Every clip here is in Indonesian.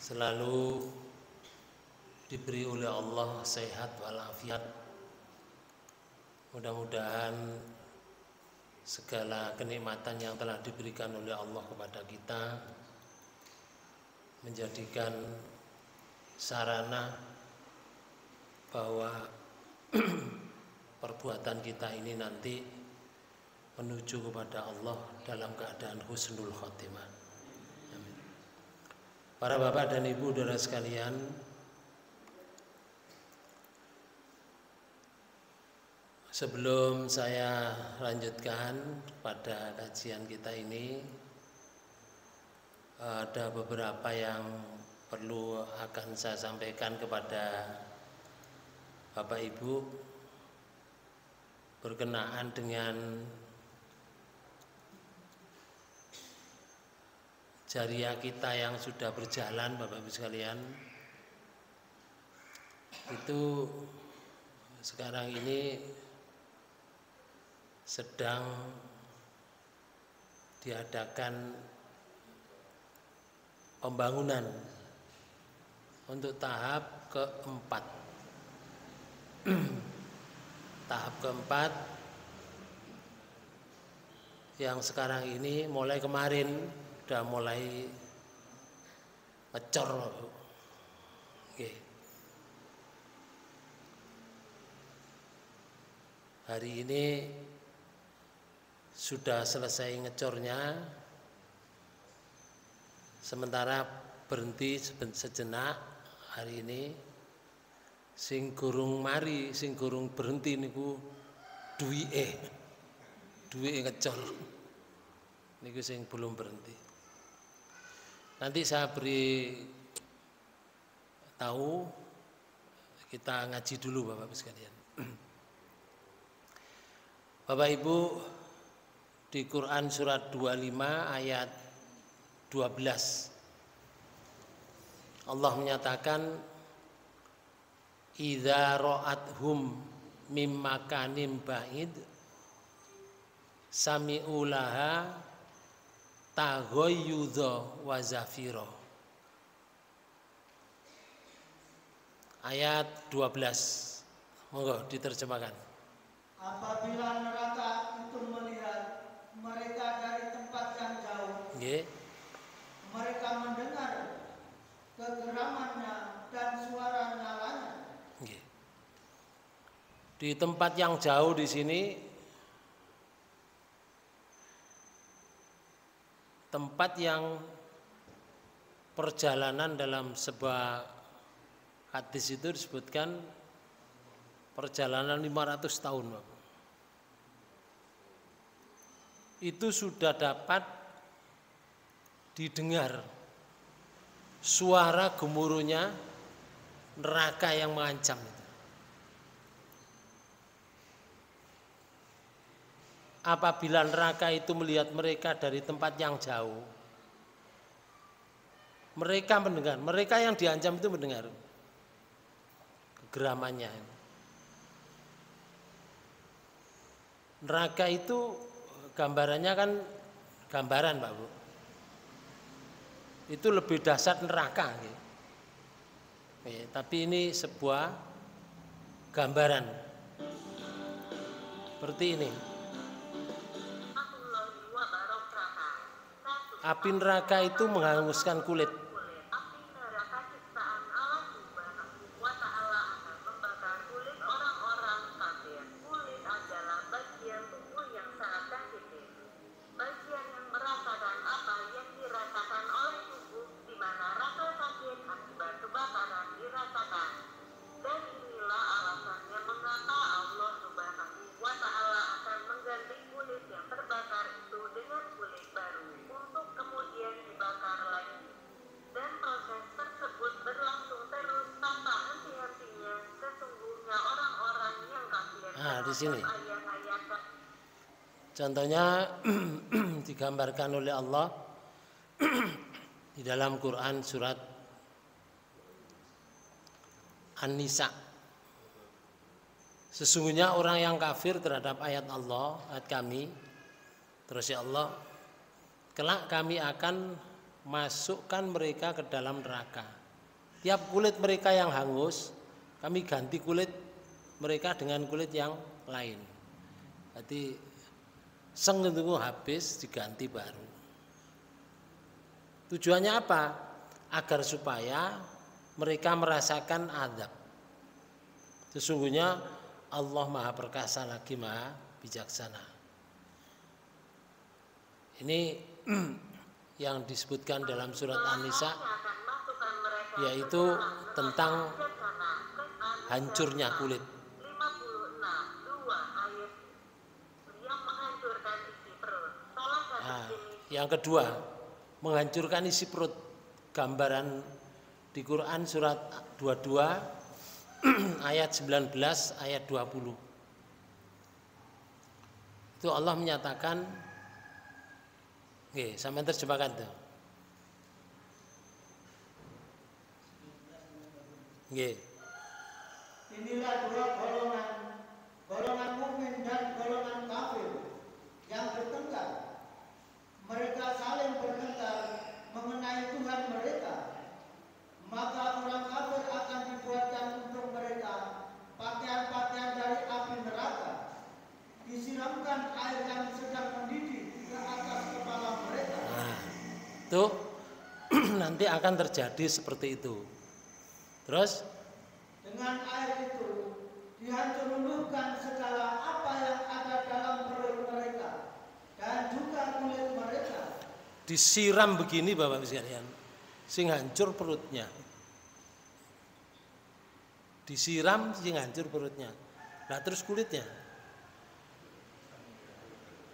selalu diberi oleh Allah sehat walafiat. Mudah-mudahan segala kenikmatan yang telah diberikan oleh Allah kepada kita menjadikan sarana bahwa perbuatan kita ini nanti menuju kepada Allah dalam keadaan husnul khotimah. Amin. Para bapak dan ibu saudara sekalian, sebelum saya lanjutkan pada kajian kita ini, ada beberapa yang perlu akan saya sampaikan kepada Bapak Ibu berkenaan dengan jariah kita yang sudah berjalan, Bapak Ibu sekalian. Itu sekarang ini sedang diadakan pembangunan untuk tahap keempat. Tahap keempat yang sekarang ini mulai kemarin sudah mulai ngecor. Oke. Hari ini sudah selesai ngecornya, sementara berhenti sejenak hari ini. Sing gurung mari, sing gurung berhenti niku duwike ngecor. Niku sing belum berhenti. Nanti saya beri tahu, kita ngaji dulu Bapak Ibu sekalian. Bapak Ibu, di Quran surat 25 ayat 12 Allah menyatakan idza ra'athum mim makanin ba'id sami'u laha taghayyudha wa zafira. Ayat 12. Monggo diterjemahkan. Apabila neraka itu melihat mereka dari tempat yang jauh, mereka mendengar kegeramannya dan suara nyalanya. Di tempat yang jauh di sini, tempat yang perjalanan dalam sebuah hadis itu disebutkan perjalanan 500 tahun. Itu sudah dapat didengar suara gemuruhnya neraka yang mengancam itu. Apabila neraka itu melihat mereka dari tempat yang jauh, mereka mendengar, mereka yang diancam itu mendengar kegeramannya. Neraka itu gambarannya kan gambaran Pak Bu. Itu lebih dahsyat neraka. Tapi ini sebuah gambaran seperti ini. Api neraka itu menghanguskan kulit. Nah, di sini contohnya digambarkan oleh Allah di dalam Quran surat An-Nisa. Sesungguhnya orang yang kafir terhadap ayat Allah, ayat kami, terus ya Allah, kelak kami akan masukkan mereka ke dalam neraka. Tiap kulit mereka yang hangus, kami ganti kulit mereka dengan kulit yang lain. Berarti seng itu habis diganti baru. Tujuannya apa? Agar supaya mereka merasakan azab. Sesungguhnya Allah Maha Perkasa lagi Maha Bijaksana. Ini yang disebutkan dalam surat An-Nisa, yaitu tentang hancurnya kulit. Nah, yang kedua, menghancurkan isi perut. Gambaran di Quran surat 22 ayat 19 ayat 20. Itu Allah menyatakan, oke, sampai terjemahkan tuh. Oke. Inilah dua golongan, golongan mukmin dan golongan kafir yang bertengkar. Mereka saling bertengkar mengenai Tuhan mereka. Maka orang kafir akan dibuatkan untuk mereka pakaian-pakaian dari api neraka. Disiramkan air yang sedang mendidih ke atas kepala mereka. Nah, itu nanti akan terjadi seperti itu. Terus dengan air itu dihancur-luluhkan segala apa yang ada dalam perut mereka dan juga kulit mereka. Disiram begini Bapak sekalian, sing hancur perutnya. Disiram sing hancur perutnya. Nah terus kulitnya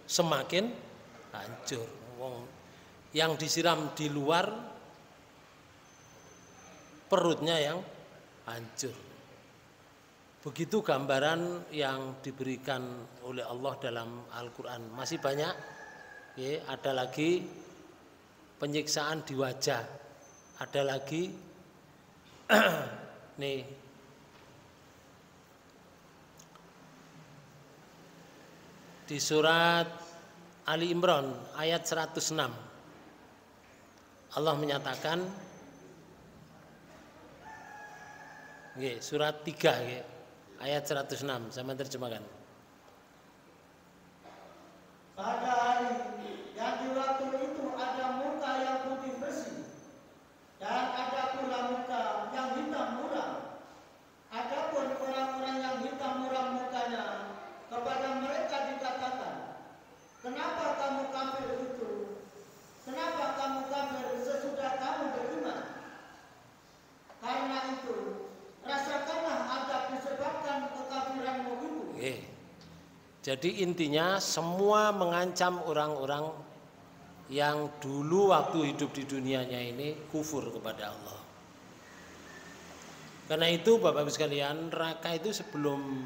semakin hancur. Yang disiram di luar, perutnya yang hancur. Begitu gambaran yang diberikan oleh Allah dalam Al-Quran. Masih banyak, ya, ada lagi penyiksaan di wajah, ada lagi nih di surat Ali Imran ayat 106 Allah menyatakan, surat 3 ayat 106, sama terjemahkan. Pada hari yang di waktu itu ada muka yang putih bersih dan ada pula muka yang hitam muram. Adapun orang-orang yang hitam muram mukanya, kepada mereka dikatakan, kenapa kamu kafir itu? Kenapa kamu kafir sesudah kamu beriman? Karena itu, rasakanlah azab disebabkan kekafiranmu itu. Jadi intinya semua mengancam orang-orang yang dulu waktu hidup di dunianya ini kufur kepada Allah. Karena itu Bapak-Ibu sekalian, neraka itu sebelum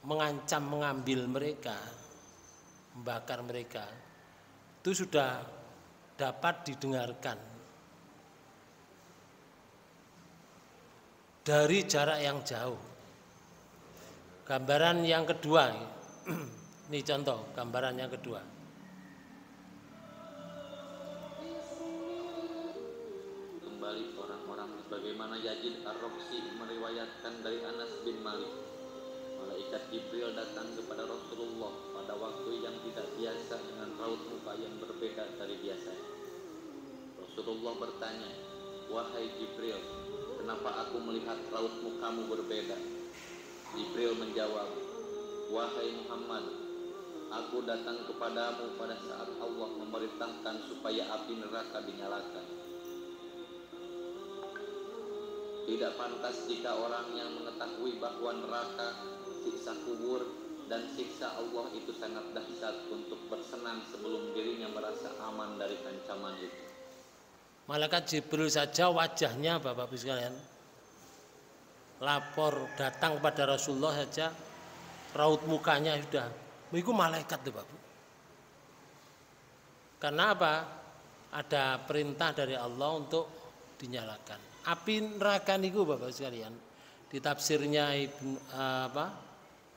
mengancam mengambil mereka, membakar mereka, itu sudah dapat didengarkan dari jarak yang jauh. Gambaran yang kedua, ini contoh gambaran yang kedua. Kembali orang-orang sebagaimana Yazid Ar-Roksi meriwayatkan dari Anas bin Malik. Malaikat Jibril datang kepada Rasulullah pada waktu yang tidak biasa dengan raut muka yang berbeda dari biasanya. Rasulullah bertanya, "Wahai Jibril, kenapa aku melihat raut mukamu berbeda?" Jibril menjawab, "Wahai Muhammad, aku datang kepadamu pada saat Allah memerintahkan supaya api neraka dinyalakan. Tidak pantas jika orang yang mengetahui bahwa neraka, siksa kubur, dan siksa Allah itu sangat dahsyat untuk bersenang sebelum dirinya merasa aman dari ancaman itu." Malaikat Jibril saja wajahnya Bapak-Ibu sekalian, lapor datang kepada Rasulullah saja, raut mukanya sudah, itu malaikat tuh Bapak. Karena apa? Ada perintah dari Allah untuk dinyalakan. Api neraka niku Bapak sekalian, di tafsirnya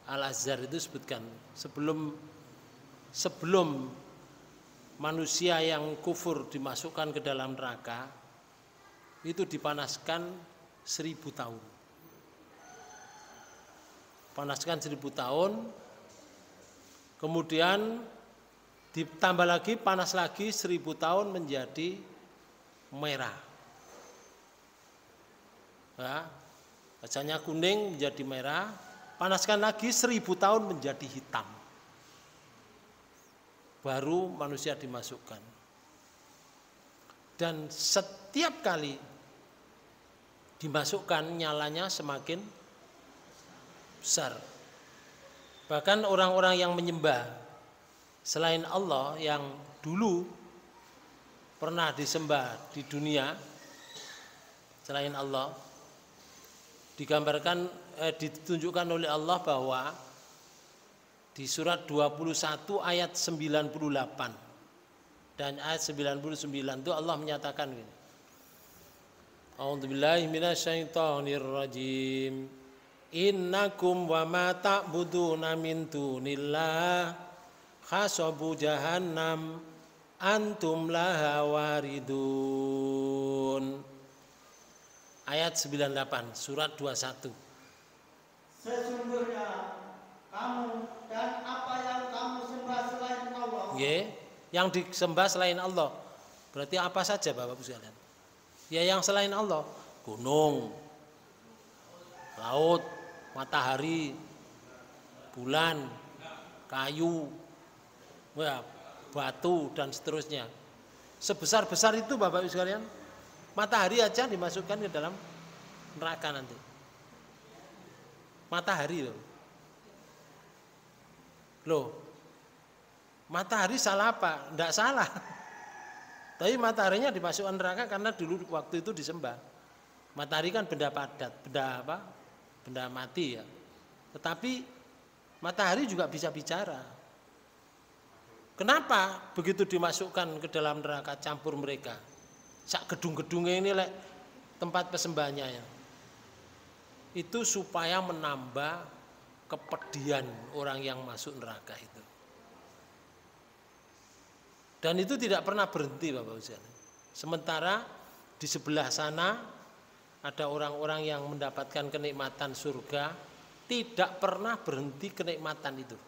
Al-Azhar itu sebutkan, sebelum sebelum manusia yang kufur dimasukkan ke dalam neraka itu dipanaskan 1000 tahun. Panaskan 1000 tahun, kemudian ditambah lagi, panas lagi 1000 tahun menjadi merah. Ya, wajahnya kuning menjadi merah, panaskan lagi 1000 tahun menjadi hitam. Baru manusia dimasukkan. Dan setiap kali dimasukkan nyalanya semakin besar. Bahkan orang-orang yang menyembah selain Allah yang dulu pernah disembah di dunia selain Allah, ditunjukkan oleh Allah bahwa di surat 21 ayat 98 dan ayat 99 itu Allah menyatakan gini. A'udzubillahi minasyaitonirrajim. Innakum wa ma ta'buduna min dunillah hasabu jahannam antum laha waridun. Ayat 98 surat 21. Sesungguhnya kamu dan apa yang kamu sembah selain Allah. Yang disembah selain Allah. Berarti apa saja Bapak Ibu sekalian? Ya yang selain Allah, gunung, laut, matahari, bulan, kayu, ya, batu dan seterusnya. Sebesar-besar itu Bapak Ibu sekalian, matahari aja dimasukkan ke dalam neraka nanti. Matahari loh. Matahari salah apa? Enggak salah. Tapi mataharinya dimasukkan neraka karena dulu waktu itu disembah. Matahari kan benda padat, benda mati ya. Tetapi matahari juga bisa bicara. Kenapa begitu dimasukkan ke dalam neraka campur mereka? Sak gedung-gedungnya ini tempat persembahannya ya. Itu supaya menambah kepedihan orang yang masuk neraka itu. Dan itu tidak pernah berhenti Bapak Ibu. Sementara di sebelah sana ada orang-orang yang mendapatkan kenikmatan surga, tidak pernah berhenti kenikmatan itu.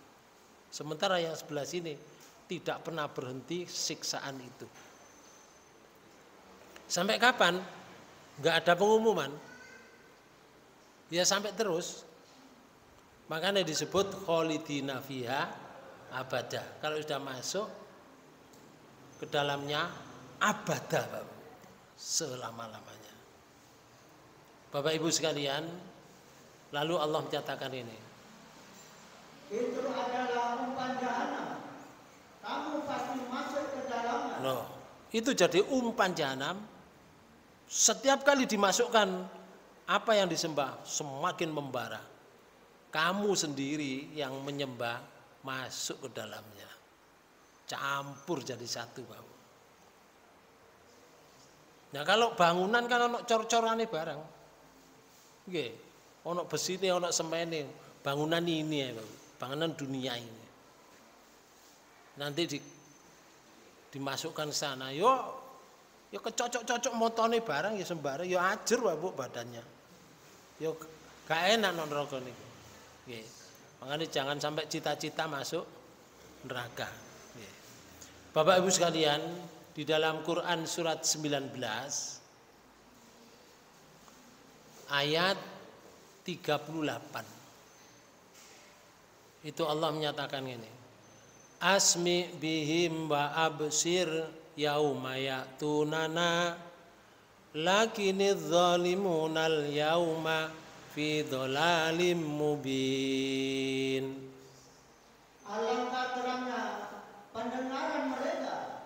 Sementara yang sebelah sini tidak pernah berhenti siksaan itu. Sampai kapan? Enggak ada pengumuman. Ya sampai terus. Makanya disebut kholidina fiha abada. Kalau sudah masuk ke dalamnya abada, selama-lamanya. Bapak Ibu sekalian, lalu Allah menyatakan ini. Itu adalah umpan jahanam. Kamu pasti masuk ke dalamnya. Loh, itu jadi umpan jahanam. Setiap kali dimasukkan apa yang disembah semakin membara. Kamu sendiri yang menyembah masuk ke dalamnya. Campur jadi satu, Pak. Nah kalau bangunan kan ono cor-corane barang. Nggih, ono besine, ono semene, bangunan ini ya, Pak. Bangunan dunia ini. Nanti dimasukkan sana, yo kecocok-cocok motone barang ya sembarang, yo ajer Pak Bu badannya. Yo gak enak nang neraka niku. Nggih. Makanya jangan sampai cita-cita masuk neraka. Bapak Ibu sekalian, di dalam Quran surat 19 ayat 38. Itu Allah menyatakan ini. Asmi bihim wa absir yauma ya'tunana lakinidz zalimunal yauma fi dhalalim mubin. Alangkah terangnya pendengaran mereka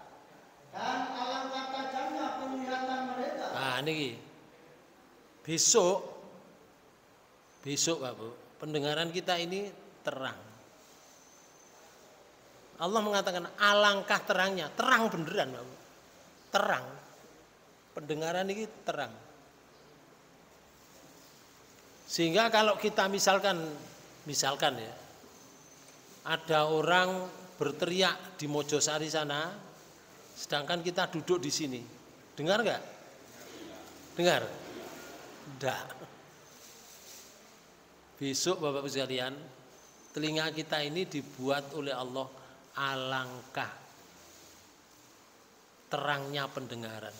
dan alangkah tajamnya penglihatan mereka. Nah ini besok Pak Bu, pendengaran kita ini terang. Allah mengatakan alangkah terangnya, terang beneran Pak Bu. Terang. Pendengaran ini terang. Sehingga kalau kita misalkan ya, ada orang berteriak di Mojosari sana, sedangkan kita duduk di sini. Dengar nggak? Dengar? Enggak. Besok Bapak Ibu sekalian, telinga kita ini dibuat oleh Allah alangkah terangnya pendengaran.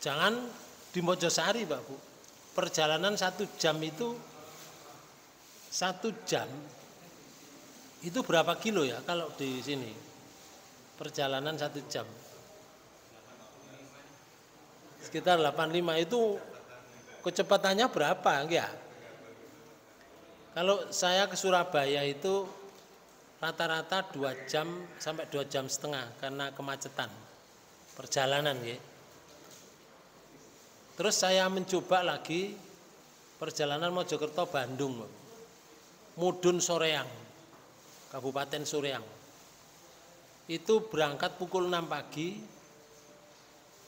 Jangan di Mojosari Pak Bu, perjalanan 1 jam itu 1 jam itu berapa kilo ya kalau di sini? Perjalanan 1 jam. Sekitar 85 itu kecepatannya berapa enggak? Kalau saya ke Surabaya itu rata-rata 2 jam sampai 2 jam setengah karena kemacetan perjalanan ya. Terus saya mencoba lagi perjalanan Mojokerto Bandung, Mudun Soreang, Kabupaten Soreang. Itu berangkat pukul 6 pagi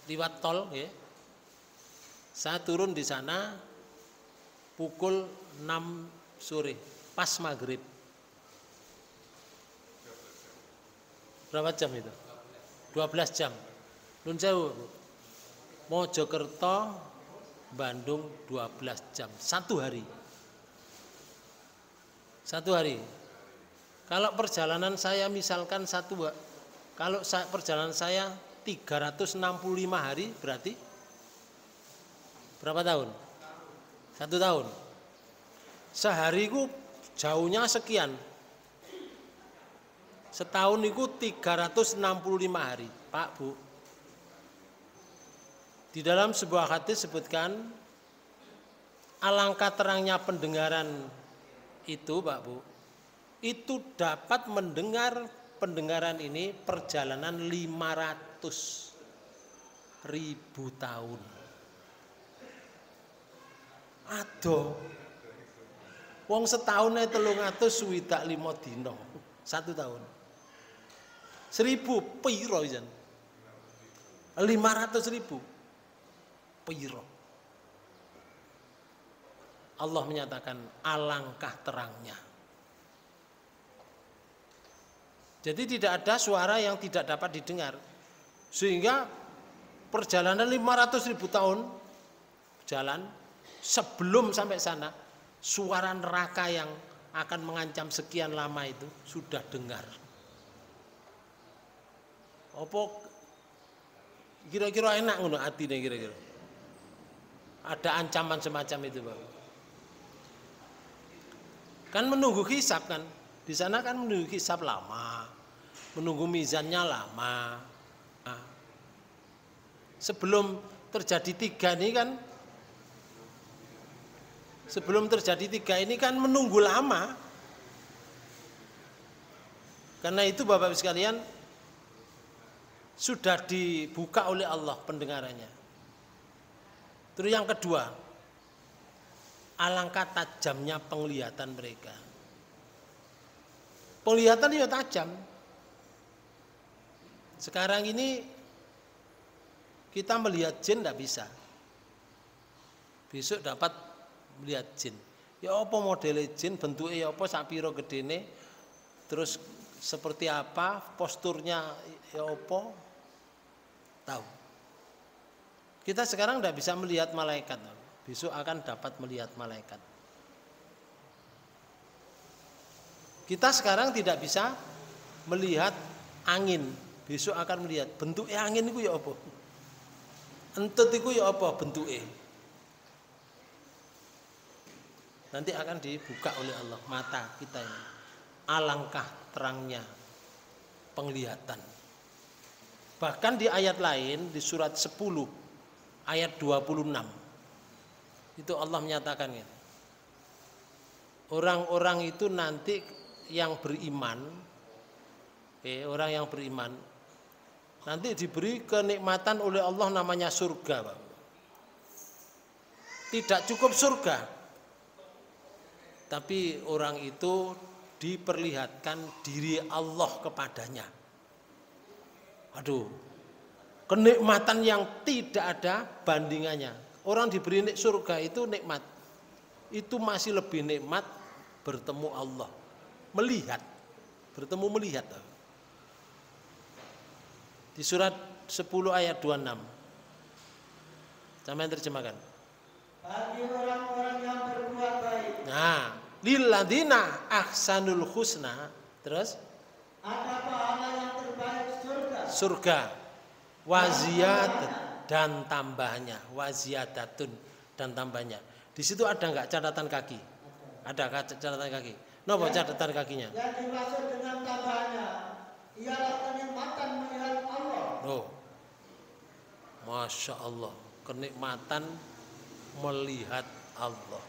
liwat tol ya. Saya turun di sana pukul 6 sore pas maghrib. Berapa jam itu? 12 jam. Nun sewu. Mojokerto Bandung 12 jam 1 hari. 1 hari. Kalau perjalanan saya misalkan perjalanan saya 365 hari berarti berapa tahun? 1 tahun. Sehari itu jauhnya sekian. Setahun itu 365 hari, Pak Bu. Di dalam sebuah hadis sebutkan alangkah terangnya pendengaran itu, Pak Bu, itu dapat mendengar pendengaran ini perjalanan 500.000 tahun. Aduh, wong setahun 365 dino, 1 tahun. 1000 piro jan? 500.000 piro. Allah menyatakan alangkah terangnya. Jadi tidak ada suara yang tidak dapat didengar. Sehingga perjalanan 500.000 tahun jalan sebelum sampai sana, suara neraka yang akan mengancam sekian lama itu sudah dengar. Apa kira-kira enak ngono atine kira-kira? Ada ancaman semacam itu, Pak. Kan menunggu hisab kan. Di sana kan menunggu hisab lama. Menunggu mizannya lama. Nah, sebelum terjadi 3 ini kan ini kan menunggu lama. Karena itu Bapak Ibu sekalian sudah dibuka oleh Allah pendengarannya. Terus yang kedua, alangkah tajamnya penglihatan mereka. Penglihatan ya tajam. Sekarang ini kita melihat jin tidak bisa. Besok dapat melihat jin. Ya apa model jin, bentuknya ya apa, sapiro gedene, terus seperti apa, posturnya ya apa, tahu. Kita sekarang tidak bisa melihat malaikat, besok akan dapat melihat malaikat. Kita sekarang tidak bisa melihat angin, besok akan melihat bentuknya angin itu ya apa, entut itu ya apa bentuknya. Nanti akan dibuka oleh Allah mata kita ini. Alangkah terangnya penglihatan. Bahkan di ayat lain di surat 10 ayat 26 itu Allah menyatakan gitu. Orang-orang itu nanti yang beriman, orang yang beriman nanti diberi kenikmatan oleh Allah namanya surga, Pak. Tidak cukup surga, tapi orang itu diperlihatkan diri Allah kepadanya. Aduh, kenikmatan yang tidak ada bandingannya. Orang diberi surga itu nikmat, itu masih lebih nikmat bertemu Allah. Melihat. Bertemu melihat. Di surat 10 ayat 26. Sampai terjemahkan. Bagi orang-orang yang berbuat baik. Nah, lilladzina ahsanul husna, terus Ada pahala yang terbaik surga. surga, waziyat dan tambahnya, waziyadatun dan tambahnya. Di situ ada nggak catatan kaki? Ada catatan kaki. Nopo catatan kakinya? Yang dimaksud dengan tambahannya ialah kenikmatan melihat Allah. Oh, masya Allah, kenikmatan melihat Allah.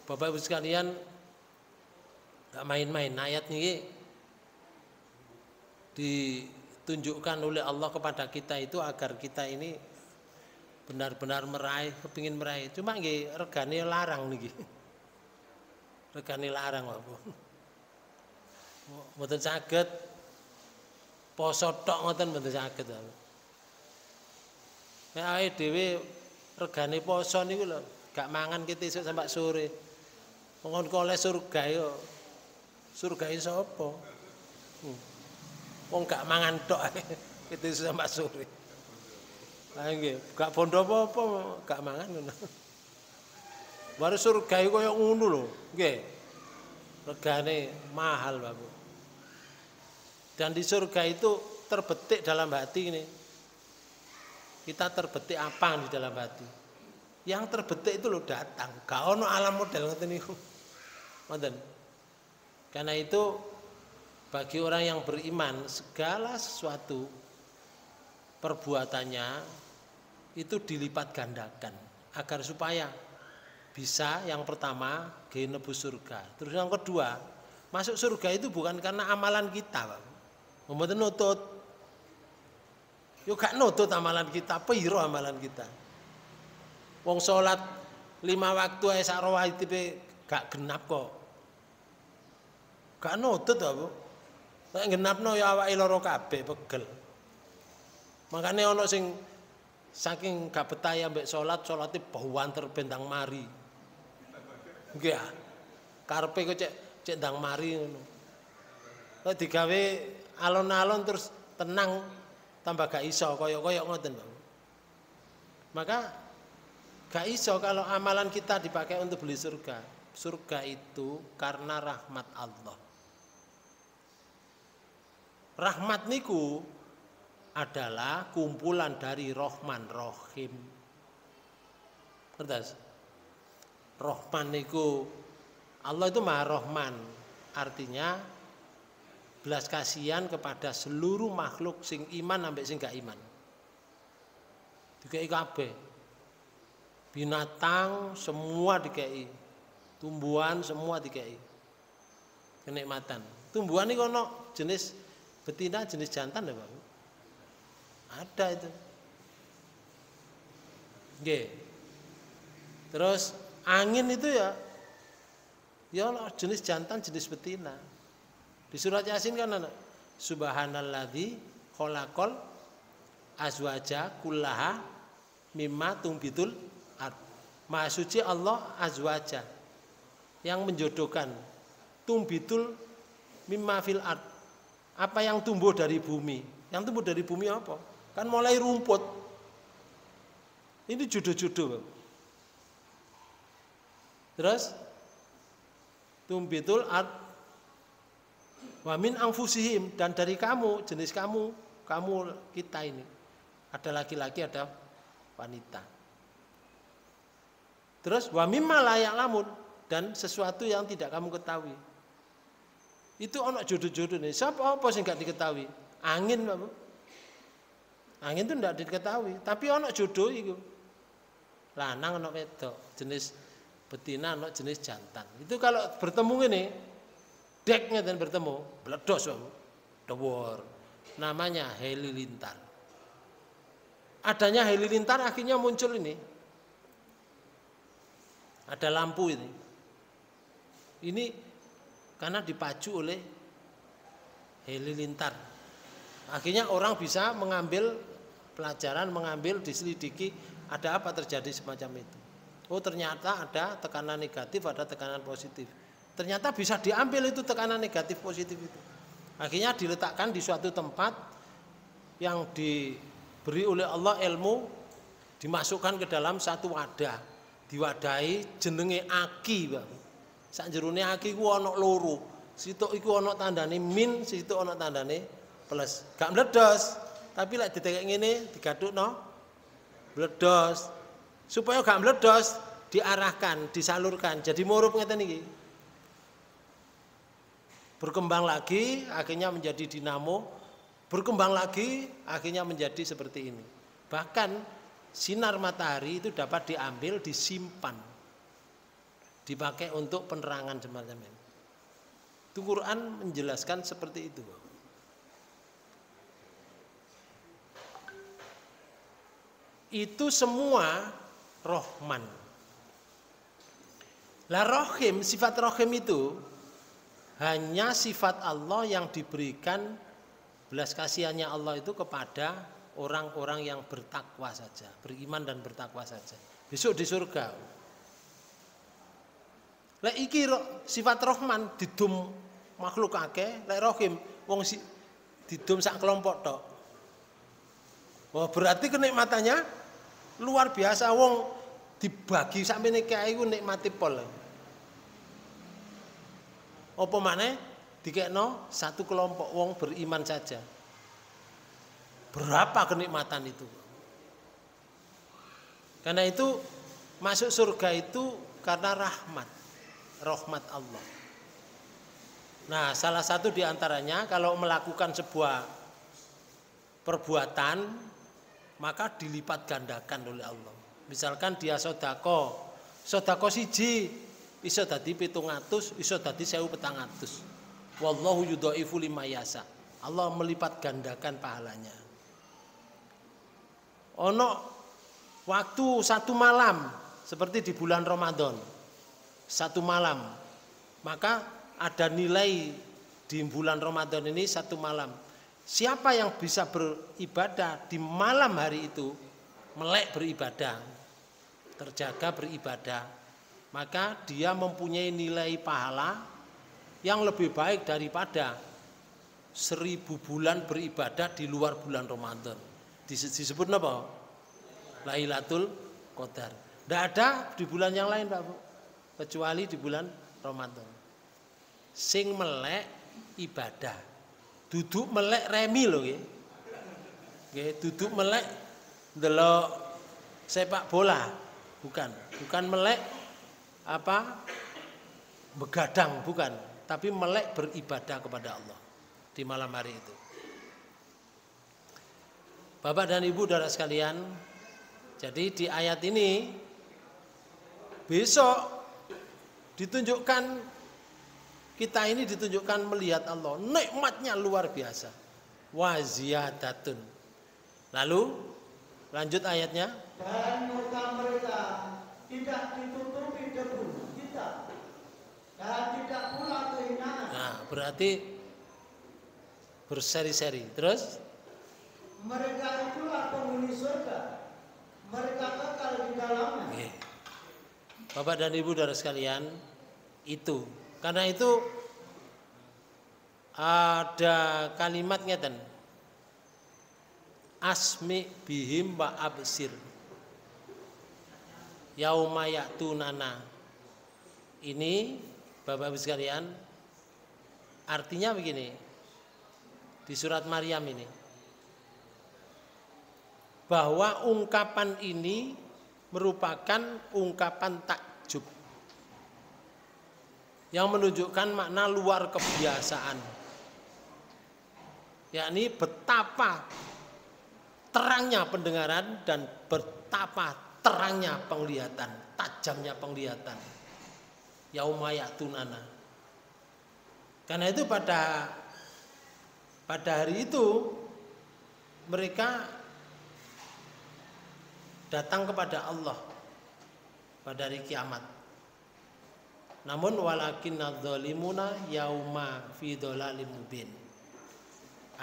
Bapak Ibu sekalian, nggak main-main. Ayat ini ditunjukkan oleh Allah kepada kita itu agar kita ini benar-benar meraih, kepingin meraih. Cuma nggih regane larang niki. Regane larang Bapak. Mboten saged poso tok ngoten mboten saged. Nek awake dhewe regane poso niku lho, gak mangan kita esuk sampai sore. Wong kole surga yo. Surga iso apa? Wong gak mangan tok kita esuk sampai sore. Lah nggih, gak bondo apa-apa, gak mangan ngono. Baru surga iku koyo ngono lho, nggih. Regane mahal, Bapak. Dan di surga itu terbetik dalam hati ini. Kita terbetik apa di dalam hati? Yang terbetik itu loh datang. Gak ono alam model ngoten niku. Ngoten. Karena itu bagi orang yang beriman segala sesuatu perbuatannya itu dilipat gandakan agar supaya bisa yang pertama nebus surga. Terus yang kedua, masuk surga itu bukan karena amalan kita, Pak. Mboten nutut. Yo gak nutut amalan kita, piro amalan kita. Wong salat 5 waktu ae sak rawatibe gak genap kok. Gak nutut to, Bu. Nek genapno ya awake lara kabeh pegel. Makane ana sing saking gak betah ambek salate bawanter bentang mari. Nggih ya. Karepe kok cek ndang mari ngono. Kok digawe alon-alon terus tenang tambah gak iso koyok-koyok ngoten, Bang. Maka gak iso kalau amalan kita dipakai untuk beli surga. Surga itu karena rahmat Allah. Rahmat niku adalah kumpulan dari Rahman Rahim. Ngertos? Rahman niku Allah itu Maha Rahman. Artinya belas kasihan kepada seluruh makhluk sing iman sampai sing gak iman. Dikei kabeh. Binatang semua dikei. Tumbuhan semua dikei. Kenikmatan. Tumbuhan ini kono jenis betina, jenis jantan ya, Pak. Ada itu. Nggih. Terus angin itu ya jenis jantan, jenis betina. Di surat Yasin kan ada subhanalladzi khalaqal azwaja kullaha mimma tumbitul ard. Maha suci Allah azwaja yang menjodohkan tumbitul mimma fil ard. Apa yang tumbuh dari bumi? Yang tumbuh dari bumi apa? Kan mulai rumput. Ini jodoh-jodoh. Terus tumbitul ard wa min anfusihim, dan dari kamu, jenis kamu kita ini. Ada laki-laki, ada wanita. Terus wa mimma la ya'lamun, dan sesuatu yang tidak kamu ketahui. Itu ana jodoh-jodoh nih. Siapa apa sing gak diketahui? Angin, Bapak. Angin itu tidak diketahui, tapi ana jodoh iku. Lanang ana wedok, jenis betina ana jenis jantan. Itu kalau bertemu ini deknya dan bertemu, bledos, Bapak. Dewor. Namanya halilintar. Adanya halilintar akhirnya muncul ini. Ada lampu ini. Ini karena dipacu oleh halilintar. Akhirnya orang bisa mengambil pelajaran, mengambil diselidiki ada apa terjadi semacam itu. Oh ternyata ada tekanan negatif, ada tekanan positif. Ternyata bisa diambil itu tekanan negatif positif itu. Akhirnya diletakkan di suatu tempat yang diberi oleh Allah ilmu, dimasukkan ke dalam satu wadah, diwadahi jenenge aki, Bang. Sak jerone aki ku ana loro. Situk iku ana tandane min, situk ana tandane plus. Gak meledos, tapi lek ditekek ngene digadukno meledos. Supaya gak meledos, diarahkan, disalurkan. Jadi murup ngeten iki. Berkembang lagi, akhirnya menjadi dinamo. Berkembang lagi, akhirnya menjadi seperti ini. Bahkan sinar matahari itu dapat diambil, disimpan, dipakai untuk penerangan semacam ini. Itu Quran menjelaskan seperti itu. Itu semua Rohman. Lah Rohim, sifat Rohim itu hanya sifat Allah yang diberikan belas kasihannya Allah itu kepada orang-orang yang bertakwa saja, beriman dan bertakwa saja. Besok di surga. Lek iki sifat Rohman didum makhluk akeh, lek Rohim wong didum sak kelompok tok. Wah, berarti kenikmatannya luar biasa, wong dibagi sampai kae iku nikmati pol. Apa maneh dikekno satu kelompok wong beriman saja. Berapa kenikmatan itu? Karena itu masuk surga itu karena rahmat Allah. Nah, salah satu diantaranya kalau melakukan sebuah perbuatan maka dilipat gandakan oleh Allah. Misalkan dia sodako siji iso dadi 700, iso dadi 1400. Wallahu yudhaifu liman yasha. Allah melipat gandakan pahalanya. Ono waktu satu malam seperti di bulan Ramadan. Satu malam. Maka ada nilai di bulan Ramadan ini satu malam. Siapa yang bisa beribadah di malam hari itu, melek beribadah, terjaga beribadah, maka dia mempunyai nilai pahala yang lebih baik daripada 1000 bulan beribadah di luar bulan Ramadan. Disebut apa? Lailatul Qadar. Tidak ada di bulan yang lain, Pak Bu, kecuali di bulan Ramadan. Sing melek ibadah, duduk melek remi loh, nggih. Duduk melek ndelok sepak bola, bukan melek apa begadang, bukan, tapi melek beribadah kepada Allah di malam hari itu. Bapak dan Ibu saudara sekalian, jadi di ayat ini besok ditunjukkan, kita ini ditunjukkan melihat Allah, nikmatnya luar biasa. Wa ziyadatun. Lalu lanjut ayatnya. Dan muka mereka tidak ditutupi debu hitam dan tidak pula kehinaan. Nah, berarti berseri-seri. Terus mereka itulah penghuni surga, mereka kekal di dalamnya. Oke. Bapak dan Ibu saudara sekalian, itu karena itu ada kalimatnya dan asmi bihim wa absir yauma ya'tunana. Ini Bapak Ibu sekalian, artinya begini, di surat Maryam ini, bahwa ungkapan ini merupakan ungkapan takjub yang menunjukkan makna luar kebiasaan, yakni betapa terangnya pendengaran dan betapa terangnya penglihatan, tajamnya penglihatan. Yauma ya'tunana. Karena itu pada hari itu mereka datang kepada Allah pada hari kiamat. Namun walakinnadz zalimuna yauma fi dhalalim mubin.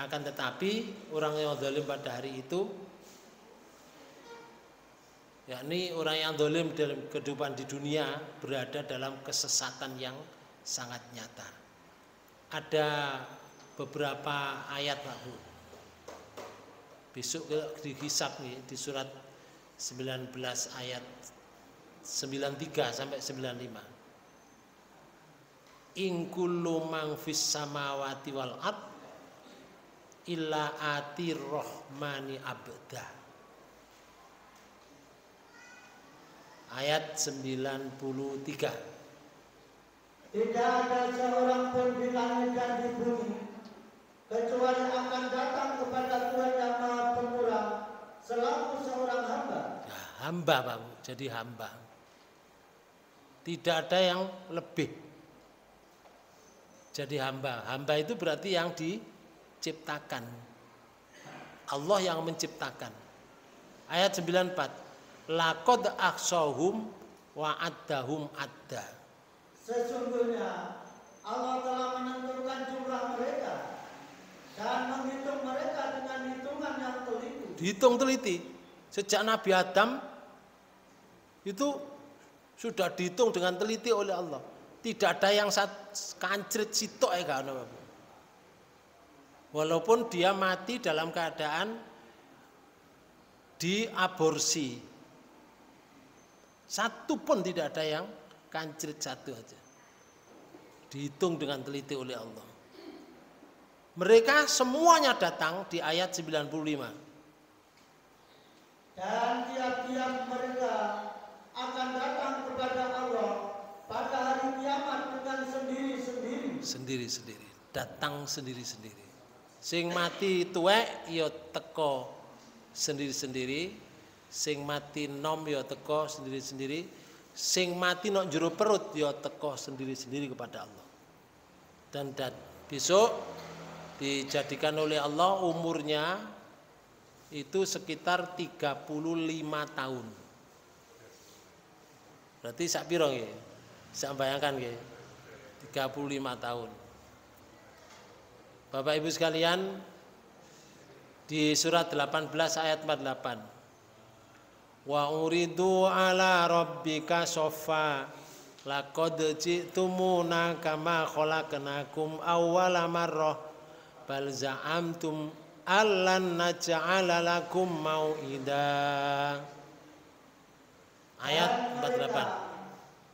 Akan tetapi orang yang zalim pada hari itu yakni orang yang zalim dalam kehidupan di dunia berada dalam kesesatan yang sangat nyata. Ada beberapa ayat Pak Bu. Besok dihisab nih di surat 19 ayat 93 sampai 95. In kullu man fis samawati wal ard illa atir rahmani abda. Ayat 93. Tidak ada seorang pun di langit dan di bumi kecuali akan datang kepada Tuhan yang Maha Pemurah selaku seorang hamba. Nah, hamba Pak Bu, jadi hamba. Tidak ada yang lebih. Jadi hamba. Hamba itu berarti yang diciptakan. Allah yang menciptakan. Ayat 94. Laqad ahsahum wa addahum adda. Sesungguhnya Allah telah menentukan jumlah mereka dan menghitung mereka dengan hitungan yang teliti. Dihitung teliti. Sejak Nabi Adam itu sudah dihitung dengan teliti oleh Allah. Tidak ada yang kancrit sitok walaupun dia mati dalam keadaan diaborsi. Satu pun tidak ada yang kancrit satu aja. Dihitung dengan teliti oleh Allah. Mereka semuanya datang di ayat 95. Dan tiap-tiap mereka akan datang kepada Allah pada hari kiamat dengan sendiri-sendiri. Sendiri-sendiri, datang sendiri-sendiri. Sing mati tuwek ya teko sendiri-sendiri, sing mati nom ya teko sendiri-sendiri, sing mati nok jero perut ya teko sendiri-sendiri kepada Allah. Dan besok dijadikan oleh Allah umurnya itu sekitar 35 tahun. Berarti sak piro nggih? Sak bayangkan nggih. 35 tahun. Bapak Ibu sekalian, di surat 18 ayat 48. Wa uridu ala rabbika soffa laqad ji'tumuna kama khalaqnakum awwala marrah bal za'amtum allan naj'ala lakum mau'ida. Ayat 48.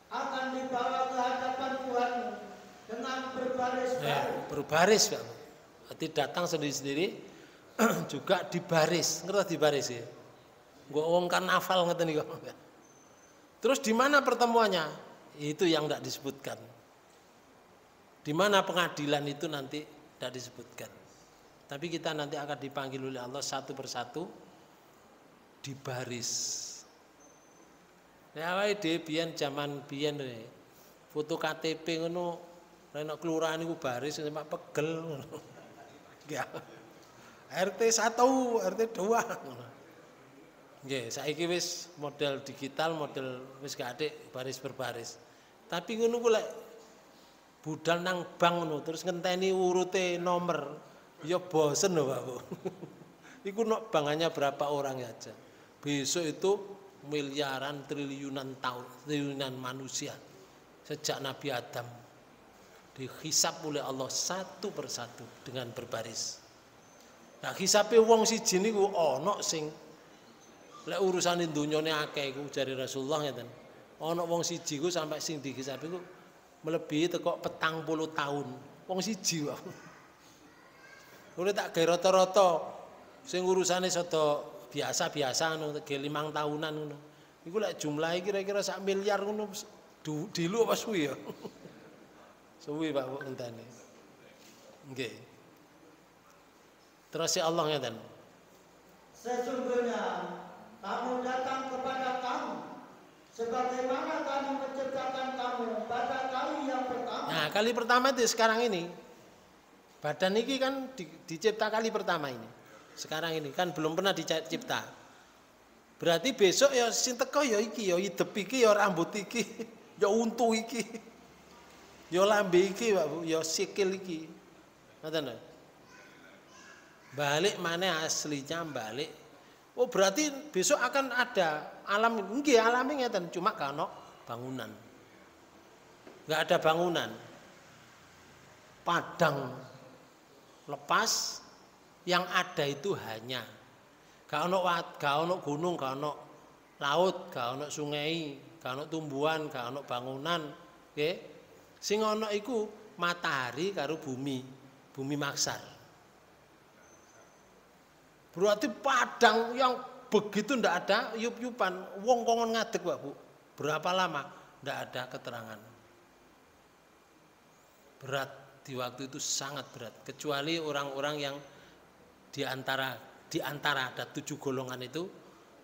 Akan dibawa ke hadapan Tuhanmu dengan berbaris-baris. Berbaris Pak. Berarti datang sendiri-sendiri juga dibaris. Ngerti dibaris ya? Gua wong kan hafal ngeten niku. Terus di mana pertemuannya? Itu yang tidak disebutkan. Di mana pengadilan itu nanti tidak disebutkan. Tapi kita nanti akan dipanggil oleh Allah satu persatu dibaris. Ya wae dhewe biyen jaman biyen foto KTP ngono nek kelurahan niku baris sampe pegel ngono. Ya. RT 1, RT 2 ngono. Nggih, saiki wis model digital, model wis gak atik baris berbaris. Tapi ngono ku lek budal nang bank ngono terus ngenteni urute nomor ya bosen lho Pak Bu. Iku nok bangannya berapa orang aja. Besok itu miliaran triliunan tahun, triliunan manusia sejak Nabi Adam dihisab oleh Allah satu persatu dengan berbaris. Nah, hisabe wong siji niku ana sing lek urusane donyane akeh iku jare Rasulullah ngeten. Ana wong siji ku sampai sing dihisab iku melebihi teko 40 tahun. Wong siji wae. Ora tak gawe rata-rata sing urusane sada biasa-biasa ngono, 5 tahunan ngono. Iku lek jumlahe kira-kira sak miliar ngono dilu apa suwi ya. Suwi Pak Bu ngenteni. Nggih. Terus si Allah ngeten. Sesungguhnya kamu datang kepada kamu sebagaimana kami menciptakan kamu pada kali yang pertama. Nah, kali pertama itu sekarang ini. Badan ini kan dicipta kali pertama ini. Sekarang ini kan belum pernah dicipta. Berarti besok ya sing teko ya iki, ya idep iki, ya rambut iki, ya untu iki. Ya lambe iki, Pak Bu, ya sikil iki. Ngoten lho. Balik mana aslinya balik Oh berarti besok akan ada alam, nggih alami ngeten, cuma gak ono bangunan. Enggak ada bangunan. Padang lepas, yang ada itu hanya gak ono gunung, gak ono laut, gak ono sungai, gak ono tumbuhan, gak ono bangunan, nggih. Sing ono iku matahari karo bumi maksar. Berarti padang yang begitu ndak ada yup-yupan, wong kongon ngadeg Pak Bu. Berapa lama? Ndak ada keterangan. Berat di waktu itu sangat berat, kecuali orang-orang yang di antara ada 7 golongan itu,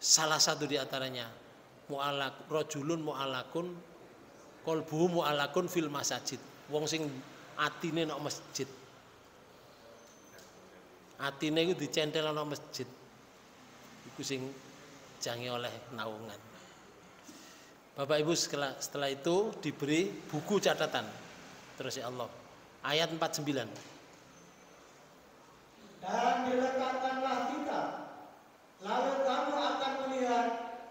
salah satu di antaranya rajulun mu'allakun qalbuhu mu'allakun fil masajid. Wong sing atine nang masjid. Atine iku dicentel nang masjid. Iku sing jange oleh naungan. Bapak Ibu setelah itu diberi buku catatan. Terus ya Allah. Ayat 49. Dan diletakkanlah kitab, lalu kamu akan melihat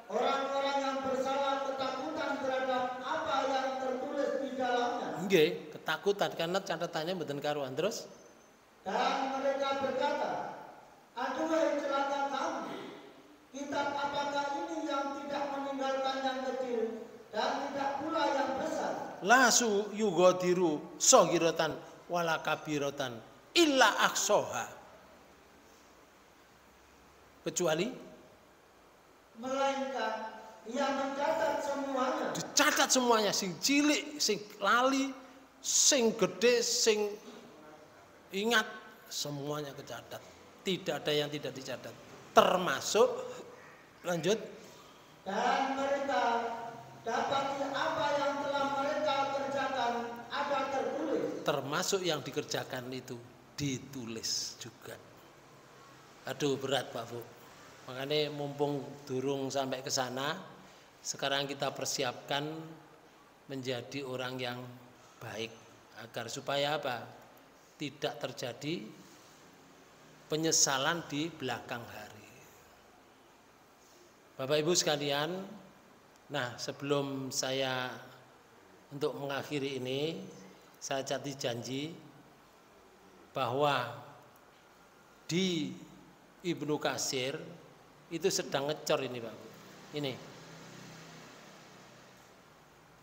orang-orang yang bersalah ketakutan terhadap apa yang tertulis di dalamnya. Nggih, ketakutan karena catatannya mboten karuan. Terus Dan mereka berkata, aduhai celaka kami, kitab apakah ini yang tidak meninggalkan yang kecil dan tidak pula yang besar. lasu yugadiru saghiratan wala kabiratan illa aksoha, kecuali melainkan ia mencatat semuanya. dicatat semuanya, sing cilik, sing lali, sing gede, sing ingat, semuanya kecatat. Tidak ada yang tidak dicatat. Termasuk lanjut. Dan mereka dapati apa yang telah mereka kerjakan ada tertulis. Termasuk yang dikerjakan itu ditulis juga. Aduh berat Pak Bu. Makanya mumpung durung sampai ke sana, sekarang kita persiapkan menjadi orang yang baik agar supaya apa? Tidak terjadi penyesalan di belakang hari. Bapak Ibu sekalian, nah sebelum saya untuk mengakhiri ini, saya janji bahwa di Ibnu Katsir itu sedang ngecor ini Pak. Ini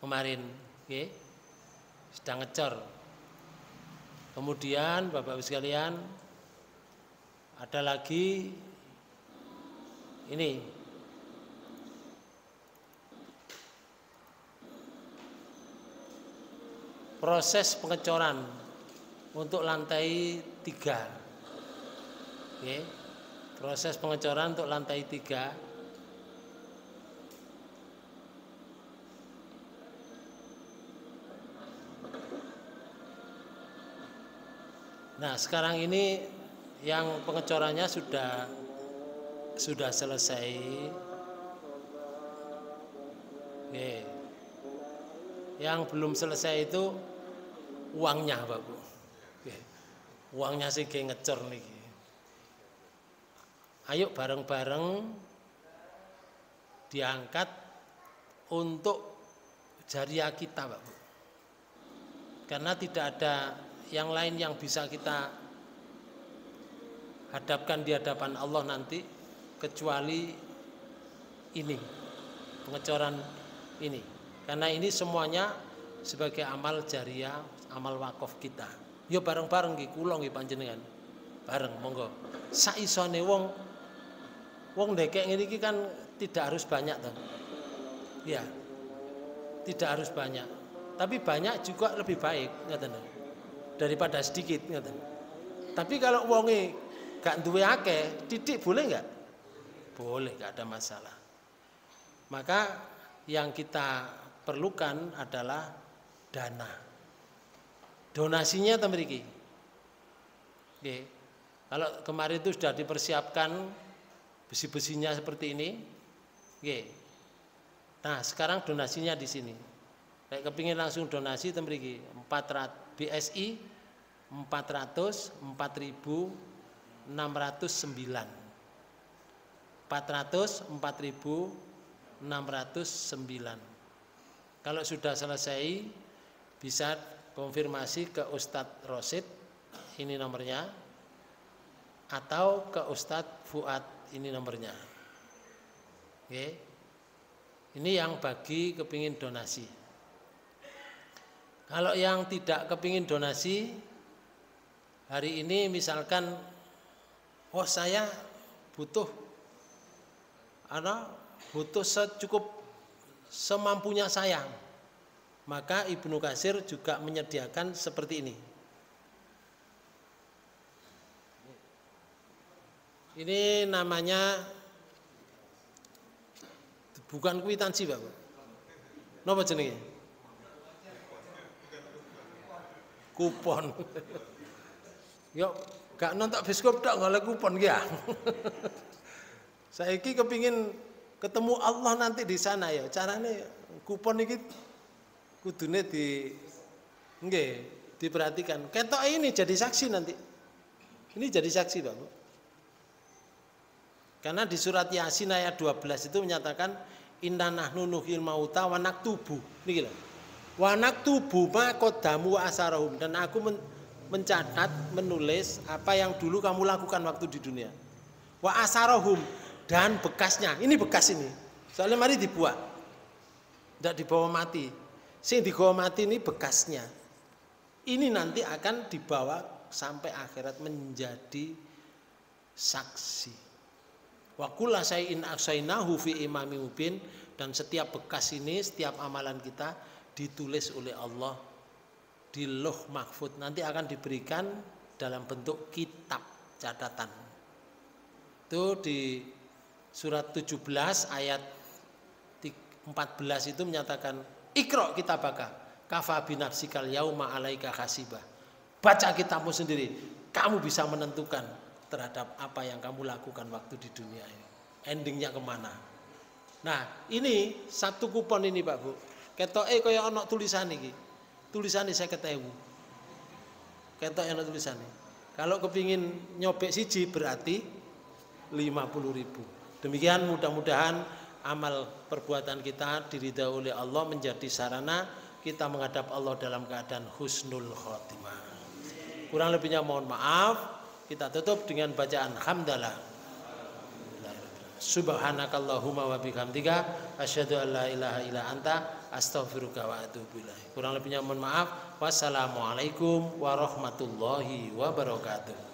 kemarin, okay, sedang ngecor. Kemudian Bapak Ibu sekalian, ada lagi ini proses pengecoran untuk lantai 3. Okay. Proses pengecoran untuk lantai 3. Nah, sekarang ini yang pengecorannya sudah selesai. Okay. Yang belum selesai itu uangnya, Pak Bu. Okay. Uangnya sih kayak ngecor nih. Ayo bareng-bareng diangkat untuk jariah kita, Pak Bu. Karena tidak ada yang lain yang bisa kita hadapkan di hadapan Allah nanti kecuali ini, pengecoran ini. Karena ini semuanya sebagai amal jariah, amal wakaf kita. Yo bareng-bareng nggih kula nggih panjenengan. Bareng monggo. Saisone wong ndekek ngene iki kan tidak harus banyak toh. Ya. Tidak harus banyak. Tapi banyak juga lebih baik, ngoten lho. Daripada sedikit, ngoten. Tapi kalau wonge gak duwe akeh, titik boleh enggak? Boleh, enggak ada masalah. Maka yang kita perlukan adalah dana. Donasinya ta mriki. Nggih. Kalau kemarin itu sudah dipersiapkan besi-besinya seperti ini. Nggih. Nah, sekarang donasinya di sini. Kayak kepingin langsung donasi ta mriki 400 BSI 404.609. 404.609. Kalau sudah selesai bisa konfirmasi ke Ustadz Rosid, ini nomornya, atau ke Ustadz Fuad, ini nomornya. Oke. Ini yang bagi kepingin donasi. Kalau yang tidak kepingin donasi, hari ini misalkan, oh saya butuh secukup semampunya saya, maka Ibnu Katsir juga menyediakan seperti ini. Ini namanya bukan kwitansi, Bapak. Napa jenenge? Kupon. Yo, gak nonton biskop tok ngoleh kupon ki ya. Saiki kepingin ketemu Allah nanti di sana ya. Carane kupon iki kudune diperhatikan. Ketok ini jadi saksi nanti. Ini jadi saksi, Bapak. Karena di surat Yasin ayat 12 itu menyatakan inna nahnu nuhyil mauta wa naktubu. Niki lho. Wa naktubu ma qaddamu wa asarahum, dan aku mencatat, menulis apa yang dulu kamu lakukan waktu di dunia. Wa asarahum, dan bekasnya. Ini bekas ini. Soalnya mari dibuat. Tidak dibawa mati. Sing dibawa mati ini bekasnya. Ini nanti akan dibawa sampai akhirat menjadi saksi. Wa kullu syai'in ahsaynahu fi imamin mubin, dan setiap bekas ini, setiap amalan kita ditulis oleh Allah di Lauh Mahfuz, nanti akan diberikan dalam bentuk kitab catatan. Itu di surat 17 ayat 14 itu menyatakan Iqra kitabaka kafa binafsikal yauma alaika hasibah. Baca kitabmu sendiri, kamu bisa menentukan terhadap apa yang kamu lakukan waktu di dunia ini. Endingnya kemana? Nah, ini satu kupon ini, Pak Bu. Ketoke kaya ana tulisan iki. Tulisane 50.000. Ketoke ana tulisane. Kalau kepingin nyobek siji berarti 50.000. Demikian mudah-mudahan amal perbuatan kita diridhai oleh Allah, menjadi sarana kita menghadap Allah dalam keadaan husnul khotimah. Kurang lebihnya mohon maaf. Kita tutup dengan bacaan hamdalah. Subhanakallahumma wa bihamdika asyhadu an la ilaha illa anta astaghfiruka wa atubu ilaik. Kurang lebihnya mohon maaf. Wassalamualaikum warahmatullahi wabarakatuh.